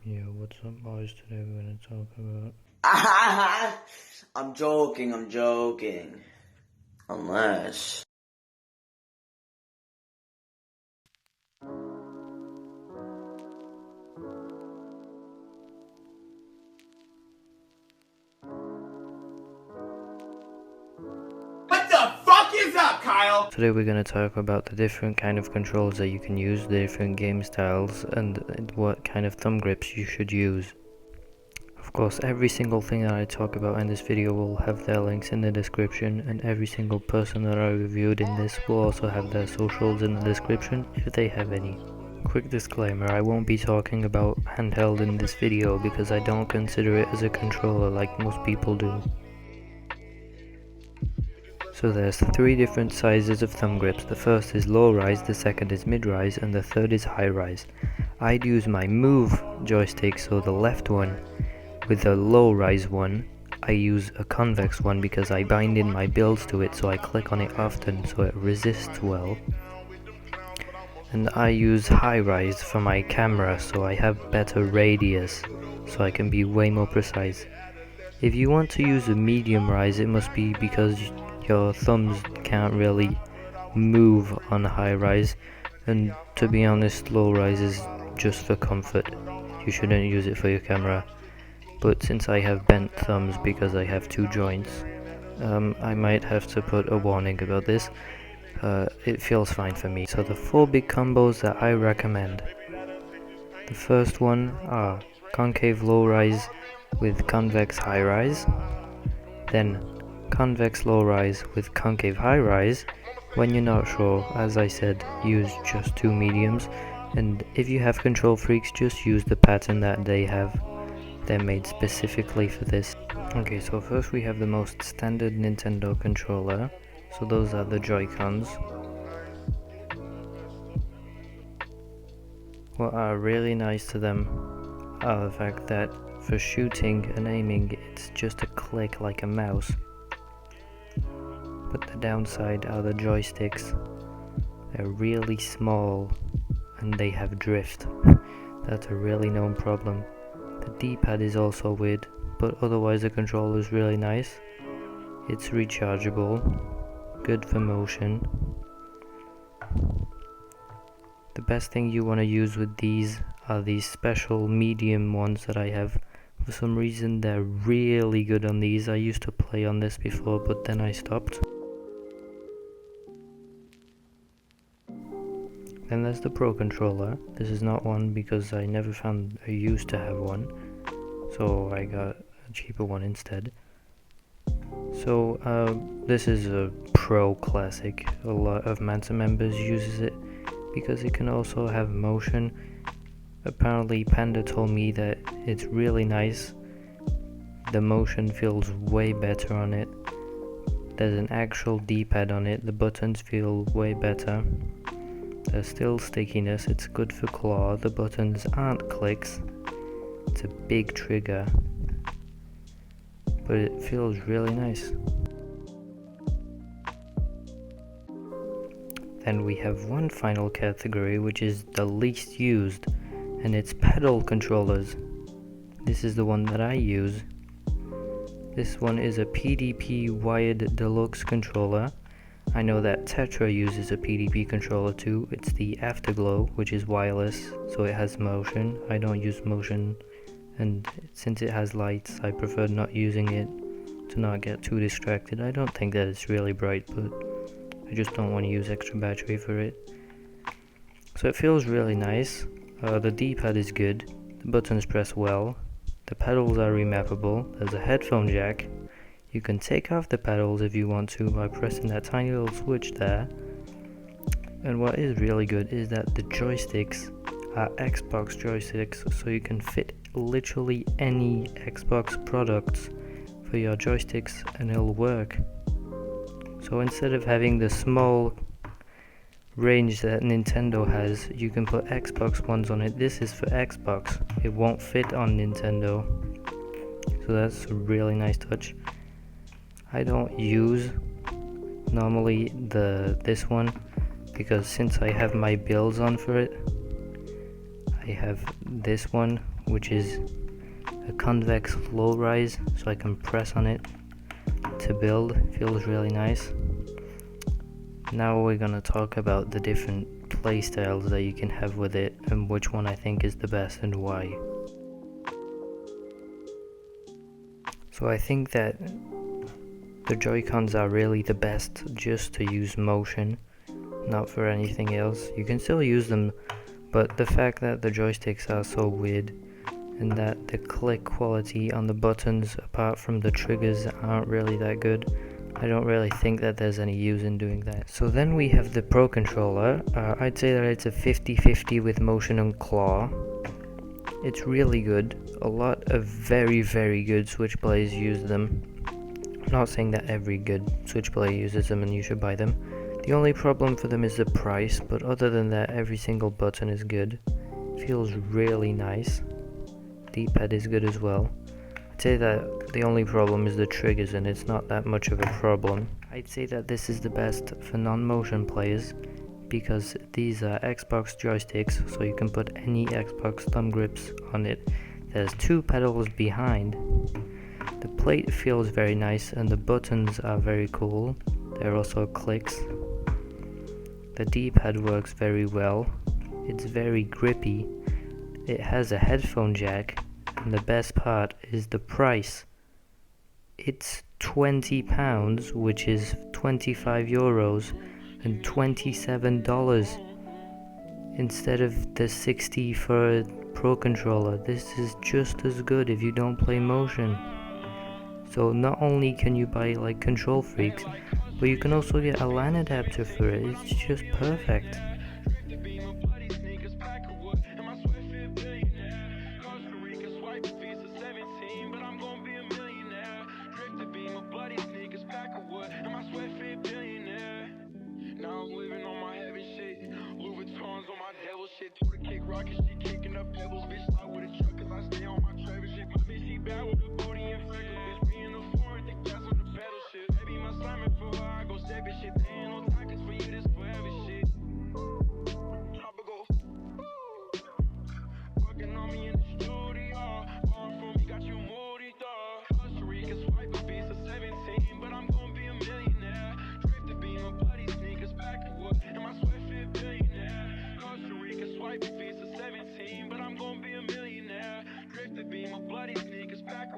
Yeah, what's up, boys? Today we're gonna talk about... I'm joking. Unless... What the fuck is up, Kyle? Today we're gonna talk about the different kind of controls that you can use, the different game styles, and what kind of thumb grips you should use. Of course, every single thing that I talk about in this video will have their links in the description, and every single person that I reviewed in this will also have their socials in the description, if they have any. Quick disclaimer, I won't be talking about handheld in this video because I don't consider it as a controller like most people do. So there's 3 different sizes of thumb grips. The first is low rise, the second is mid rise, and the third is high rise. I'd use my move joystick, so the left one. With the low rise one, I use a convex one because I bind in my builds to it, so I click on it often so it resists well. And I use high rise for my camera, so I have better radius, so I can be way more precise. If you want to use a medium rise, it must be because your thumbs can't really move on high rise, and to be honest, low rise is just for comfort. You shouldn't use it for your camera. But since I have bent thumbs because I have 2 joints, I might have to put a warning about this. It feels fine for me. So the 4 big combos that I recommend. The first one are concave low rise with convex high rise, then convex low rise with concave high rise. When you're not sure, as I said, use just 2 mediums, and if you have control freaks, just use the pattern that they have. They're made specifically for this. Okay, so first we have the most standard Nintendo controller. So those are the Joy-Cons. What are really nice to them are the fact that for shooting and aiming, it's just a click like a mouse. But the downside are the joysticks. They're really small and they have drift. That's a really known problem. The D-pad is also weird, but otherwise the controller is really nice. It's rechargeable, good for motion. The best thing you want to use with these are these special medium ones that I have. For some reason they're really good on these. I used to play on this before, but then I stopped. Then there's the Pro controller. This is not one because I never found I used to have one, so I got a cheaper one instead. So this is a Pro classic. A lot of Mansa members uses it because it can also have motion. Apparently Panda told me that it's really nice. The motion feels way better on it. There's an actual D-pad on it. The buttons feel way better. There's still stickiness, it's good for claw, the buttons aren't clicks, it's a big trigger, but it feels really nice. Then we have one final category, which is the least used, and it's pedal controllers. This is the one that I use. This one is a PDP wired deluxe controller. I know that Tetra uses a PDP controller too. It's the Afterglow, which is wireless, so it has motion. I don't use motion, and since it has lights, I prefer not using it to not get too distracted. I don't think that it's really bright, but I just don't want to use extra battery for it. So it feels really nice. The D-pad is good. The buttons press well. The pedals are remappable. There's a headphone jack. You can take off the pedals if you want to by pressing that tiny little switch there. And what is really good is that the joysticks are Xbox joysticks, so you can fit literally any Xbox products for your joysticks and it'll work. So instead of having the small range that Nintendo has, you can put Xbox ones on it. This is for Xbox. It won't fit on Nintendo. So that's a really nice touch. I don't use normally this one because since I have my builds on for it, I have this one which is a convex low rise, so I can press on it to build. Feels really nice. Now we're gonna talk about the different playstyles that you can have with it and which one I think is the best and why. So I think that the Joy-Cons are really the best just to use motion, not for anything else. You can still use them, but the fact that the joysticks are so weird and that the click quality on the buttons apart from the triggers aren't really that good, I don't really think that there's any use in doing that. So then we have the Pro Controller. I'd say that it's a 50-50 with motion and claw. It's really good. A lot of very good Switch players use them. I'm not saying that every good Switch player uses them and you should buy them. The only problem for them is the price, but other than that every single button is good. Feels really nice. D-pad is good as well. I'd say that the only problem is the triggers, and it's not that much of a problem. I'd say that this is the best for non-motion players because these are Xbox joysticks, so you can put any Xbox thumb grips on it. There's 2 pedals behind. The plate feels very nice and the buttons are very cool. There are also clicks. The D-pad works very well. It's very grippy. It has a headphone jack. And the best part is the price. It's £20, which is 25 euros and $27 instead of the 60 for a Pro Controller. This is just as good if you don't play motion. So not only can you buy like Control Freaks, but you can also get a LAN adapter for it. It's just perfect. But I'm gonna be a millionaire. Drift to be my bloody sneakers back